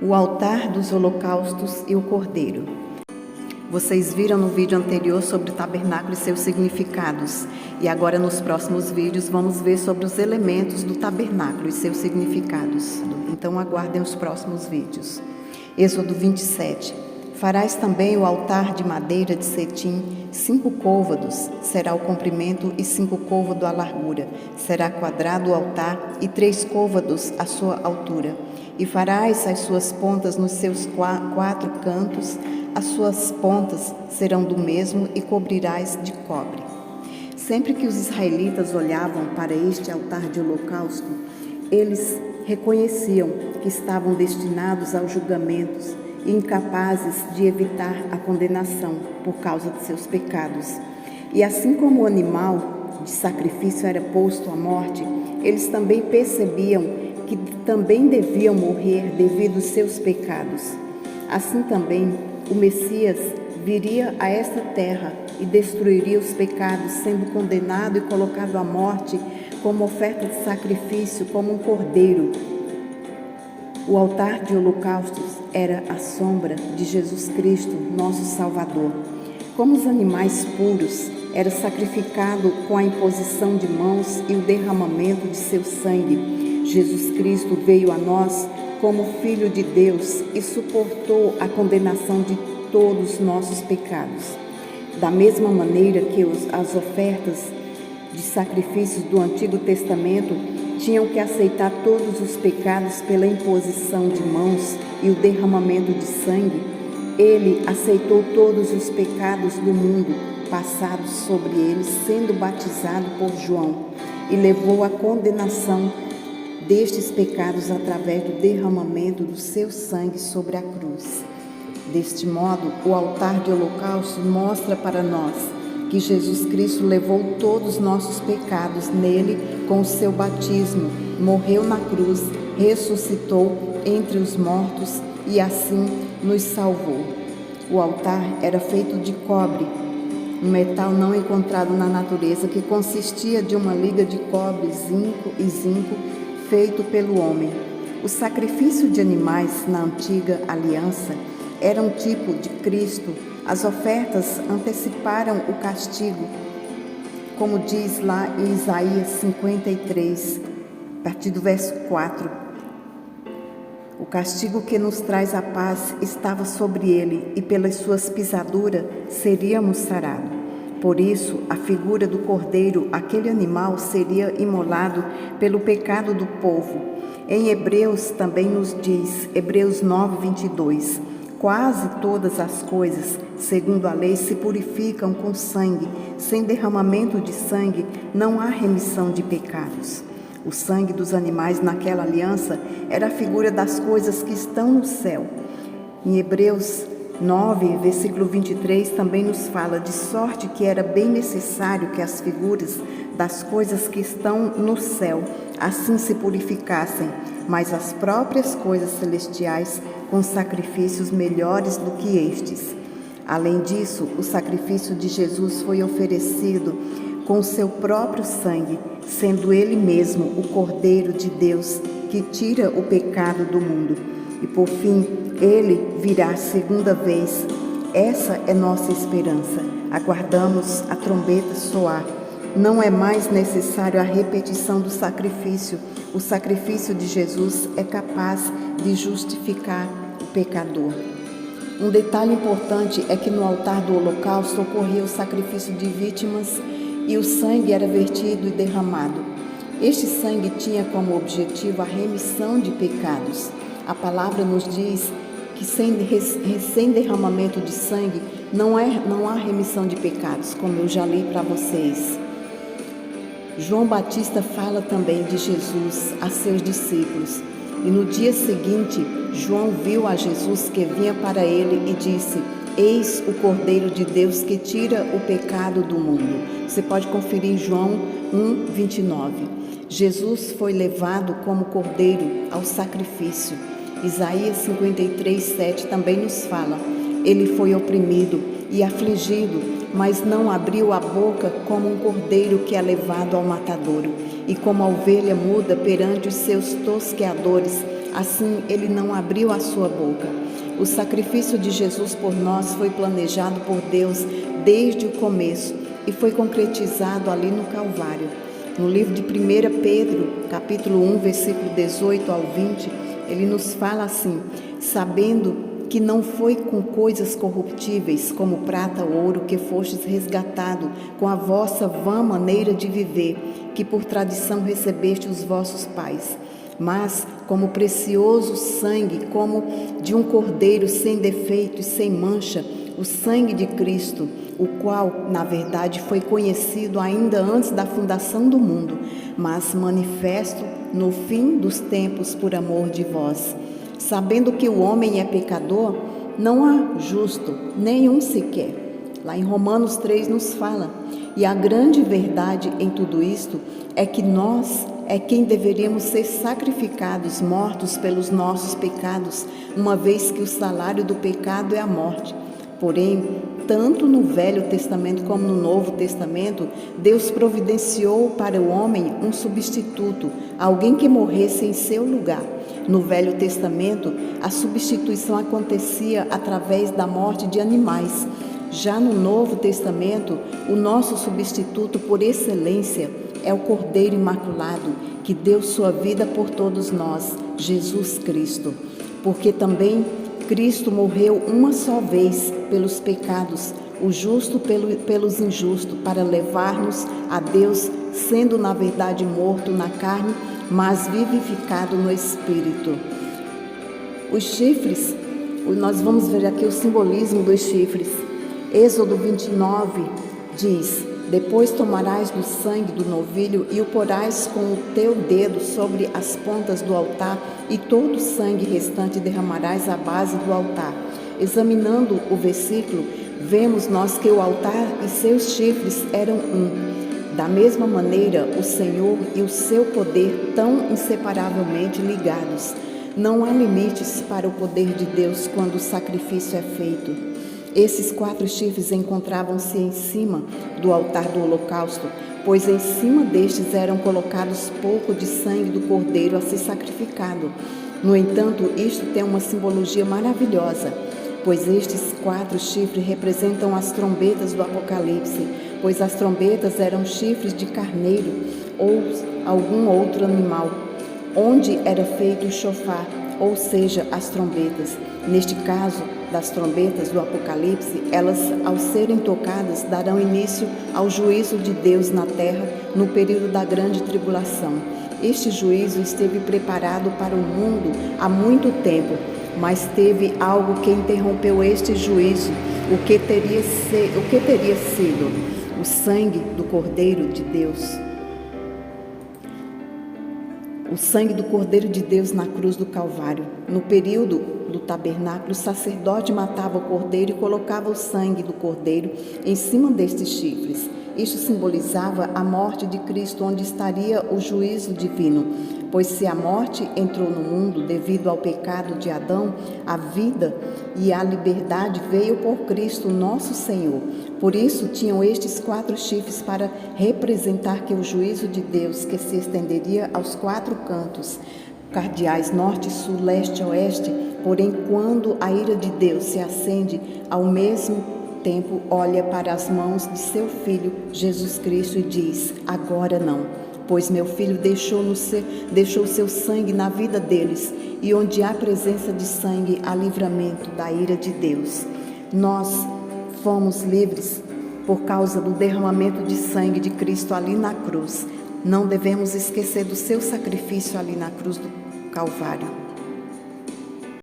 o altar dos holocaustos e o cordeiro. Vocês viram no vídeo anterior sobre o tabernáculo e seus significados. E agora nos próximos vídeos vamos ver sobre os elementos do tabernáculo e seus significados. Então aguardem os próximos vídeos. Êxodo 27. Farás também o altar de madeira de cetim, 5 côvados será o comprimento e 5 côvados a largura. Será quadrado o altar e 3 côvados a sua altura. E farás as suas pontas nos seus 4 cantos, as suas pontas serão do mesmo e cobrirás de cobre. Sempre que os israelitas olhavam para este altar de holocausto, eles reconheciam que estavam destinados aos julgamentos e incapazes de evitar a condenação por causa de seus pecados. E assim como o animal de sacrifício era posto à morte, eles também percebiam que também deviam morrer devido aos seus pecados. Assim também, o Messias viria a esta terra e destruiria os pecados, sendo condenado e colocado à morte como oferta de sacrifício, como um cordeiro. O altar de holocaustos era a sombra de Jesus Cristo, nosso Salvador. Como os animais puros, era sacrificado com a imposição de mãos e o derramamento de seu sangue. Jesus Cristo veio a nós como Filho de Deus e suportou a condenação de todos os nossos pecados. Da mesma maneira que as ofertas de sacrifícios do Antigo Testamento tinham que aceitar todos os pecados pela imposição de mãos e o derramamento de sangue, ele aceitou todos os pecados do mundo passados sobre ele, sendo batizado por João, e levou a condenação destes pecados através do derramamento do seu sangue sobre a cruz. Deste modo, o altar de holocausto mostra para nós que Jesus Cristo levou todos os nossos pecados nele com o seu batismo, morreu na cruz, ressuscitou entre os mortos e assim nos salvou. O altar era feito de cobre, um metal não encontrado na natureza, que consistia de uma liga de cobre, zinco feito pelo homem. O sacrifício de animais na antiga aliança era um tipo de Cristo. As ofertas anteciparam o castigo, como diz lá em Isaías 53, a partir do verso 4. O castigo que nos traz a paz estava sobre ele, e pelas suas pisaduras seríamos sarados. Por isso, a figura do cordeiro, aquele animal, seria imolado pelo pecado do povo. Em Hebreus também nos diz, Hebreus 9, 22, quase todas as coisas, segundo a lei, se purificam com sangue. Sem derramamento de sangue, não há remissão de pecados. O sangue dos animais naquela aliança era a figura das coisas que estão no céu. Em Hebreus 9, versículo 23, também nos fala de sorte que era bem necessário que as figuras das coisas que estão no céu assim se purificassem, mas as próprias coisas celestiais com sacrifícios melhores do que estes. Além disso, o sacrifício de Jesus foi oferecido com o seu próprio sangue, sendo ele mesmo o Cordeiro de Deus que tira o pecado do mundo. E por fim, ele virá segunda vez. Essa é nossa esperança. Aguardamos a trombeta soar. Não é mais necessário a repetição do sacrifício. O sacrifício de Jesus é capaz de justificar o pecador. Um detalhe importante é que no altar do holocausto ocorria o sacrifício de vítimas e o sangue era vertido e derramado. Este sangue tinha como objetivo a remissão de pecados. A palavra nos diz que sem derramamento de sangue não há remissão de pecados, como eu já li para vocês. João Batista fala também de Jesus a seus discípulos. E no dia seguinte, João viu a Jesus que vinha para ele e disse: Eis o Cordeiro de Deus que tira o pecado do mundo. Você pode conferir em João 1, 29. Jesus foi levado como cordeiro ao sacrifício. Isaías 53, 7 também nos fala: Ele foi oprimido e afligido, mas não abriu a boca, como um cordeiro que é levado ao matadouro, e como a ovelha muda perante os seus tosqueadores, assim ele não abriu a sua boca. O sacrifício de Jesus por nós foi planejado por Deus desde o começo e foi concretizado ali no Calvário. No livro de 1 Pedro, capítulo 1, versículo 18 ao 20, ele nos fala assim: sabendo que não foi com coisas corruptíveis, como prata ou ouro, que fostes resgatado com a vossa vã maneira de viver, que por tradição recebeste os vossos pais, mas como precioso sangue, como de um cordeiro sem defeito e sem mancha, o sangue de Cristo, o qual, na verdade, foi conhecido ainda antes da fundação do mundo, mas manifesto no fim dos tempos por amor de vós. Sabendo que o homem é pecador, não há justo, nenhum sequer. Lá em Romanos 3 nos fala. E a grande verdade em tudo isto é que nós é quem deveríamos ser sacrificados, mortos pelos nossos pecados, uma vez que o salário do pecado é a morte. Porém, tanto no Velho Testamento como no Novo Testamento, Deus providenciou para o homem um substituto, alguém que morresse em seu lugar. No Velho Testamento, a substituição acontecia através da morte de animais. Já no Novo Testamento, o nosso substituto por excelência é o Cordeiro Imaculado, que deu sua vida por todos nós, Jesus Cristo. Porque também Cristo morreu uma só vez pelos pecados, o justo pelos injustos, para levar-nos a Deus, sendo na verdade morto na carne, mas vivificado no Espírito. Os chifres, nós vamos ver aqui o simbolismo dos chifres. Êxodo 29 diz: depois tomarás do sangue do novilho e o porás com o teu dedo sobre as pontas do altar, e todo o sangue restante derramarás à base do altar. Examinando o versículo, vemos nós que o altar e seus chifres eram um. Da mesma maneira, o Senhor e o seu poder tão inseparavelmente ligados. Não há limites para o poder de Deus quando o sacrifício é feito. Esses 4 chifres encontravam-se em cima do altar do holocausto, pois em cima destes eram colocados pouco de sangue do cordeiro a ser sacrificado. No entanto, isto tem uma simbologia maravilhosa, pois estes 4 chifres representam as trombetas do Apocalipse, pois as trombetas eram chifres de carneiro ou algum outro animal, onde era feito o chofar, ou seja, as trombetas. Neste caso, das trombetas do Apocalipse, elas, ao serem tocadas, darão início ao juízo de Deus na terra no período da grande tribulação. Este juízo esteve preparado para o mundo há muito tempo, mas teve algo que interrompeu este juízo. O que teria sido? O sangue do Cordeiro de Deus. O sangue do Cordeiro de Deus na cruz do Calvário. No período do tabernáculo, o sacerdote matava o cordeiro e colocava o sangue do cordeiro em cima destes chifres. Isto simbolizava a morte de Cristo, onde estaria o juízo divino. Pois se a morte entrou no mundo devido ao pecado de Adão, a vida e a liberdade veio por Cristo nosso Senhor. Por isso tinham estes 4 chifres para representar que o juízo de Deus, que se estenderia aos 4 cantos cardeais, norte, sul, leste, oeste, porém quando a ira de Deus se acende, ao mesmo tempo olha para as mãos de seu Filho Jesus Cristo e diz: agora não, pois meu Filho deixou seu sangue na vida deles, e onde há presença de sangue, há livramento da ira de Deus. Nós fomos livres por causa do derramamento de sangue de Cristo ali na cruz. Não devemos esquecer do seu sacrifício ali na cruz do Calvário.